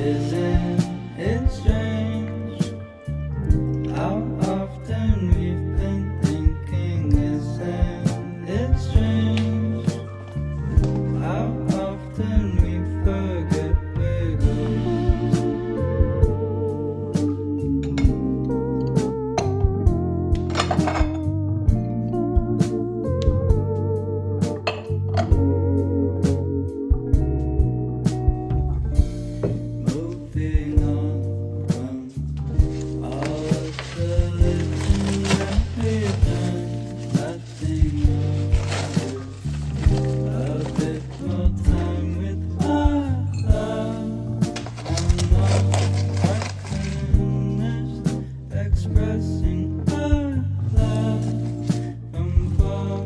Isn't it strange how often we've been thinking? Isn't it strange how often we forget we're moving on from all of the living that we've done. Nothing new. A bit more time with our love. I'm not quite finished expressing our love from far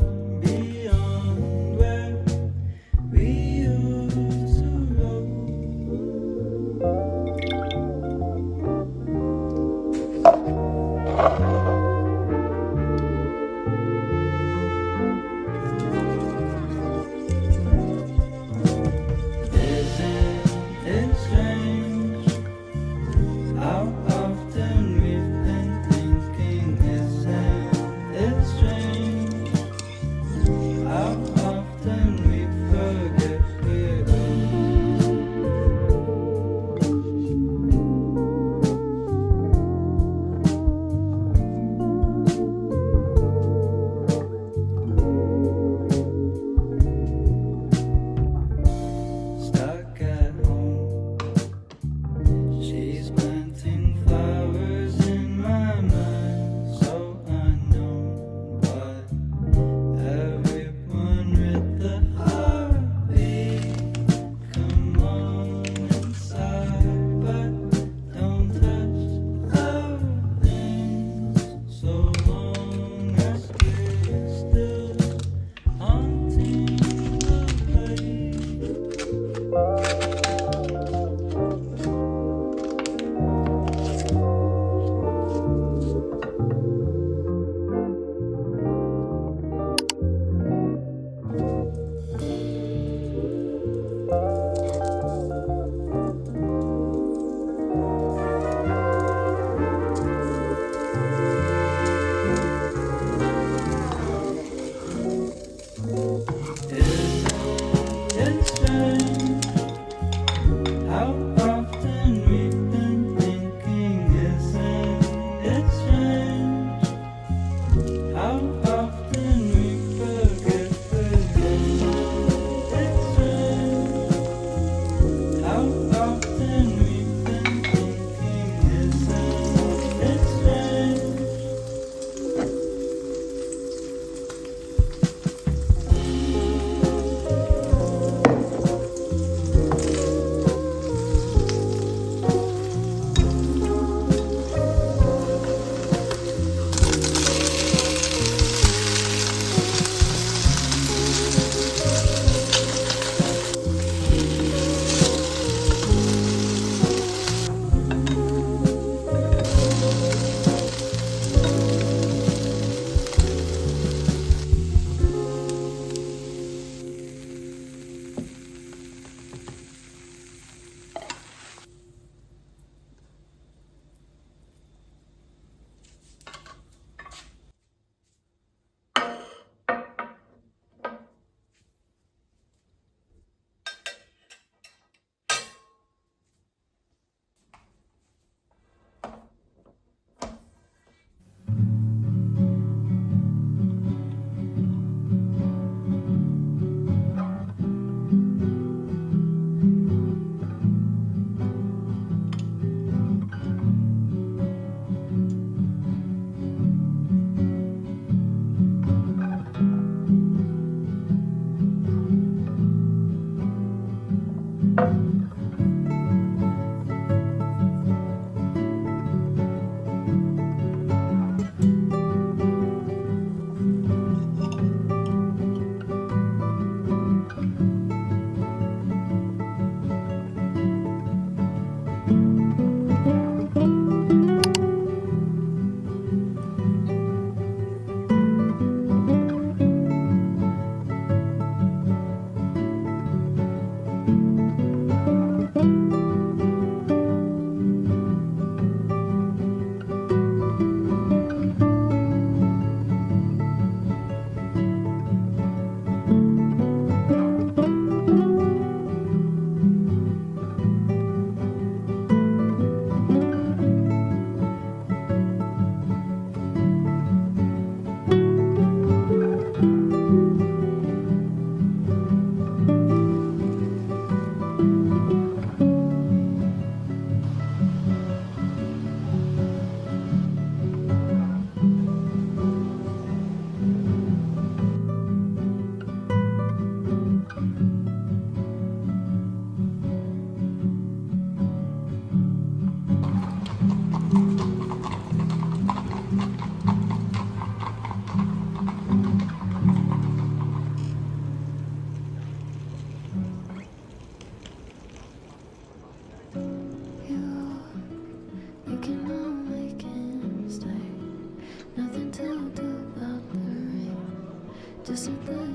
beyond where we used to roam. Isn't it strange how often we've been thinking? Isn't it strange how often we forget we're stuck at home? She's planting flowers in my mind, so unknown, but everyone with the heartbeat, come on inside, but don't touch our things, so long as we're still haunting the place. It's strange how often we've been thinking. Isn't it strange how often we forget we're young? It's strange how often we've been thinking. Isn't it strange?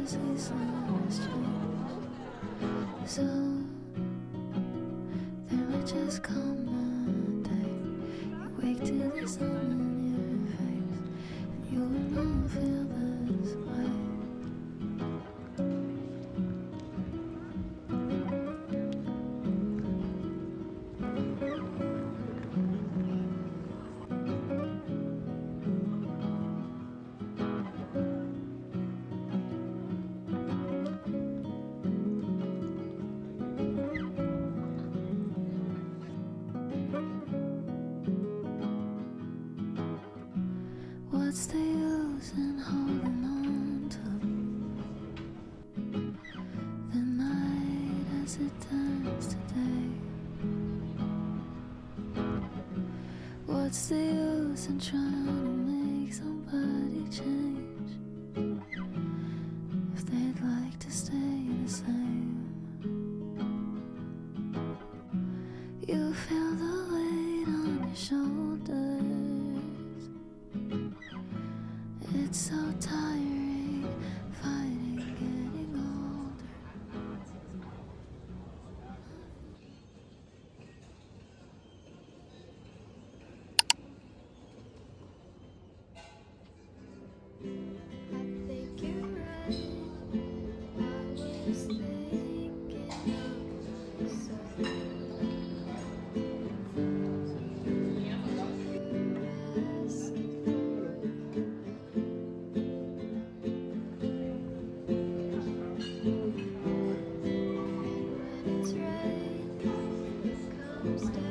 season has changed. So there might just come a day you wake to the sun in your face, and you will not feel this way. What's the use in holding on to the night as it turns to day? What's the use in trying to make somebody change if they'd like to stay the same? You feel the weight on your shoulders. It's so tiring fighting getting older. I think you're right. I was thinking of myself. When it's right, comes down.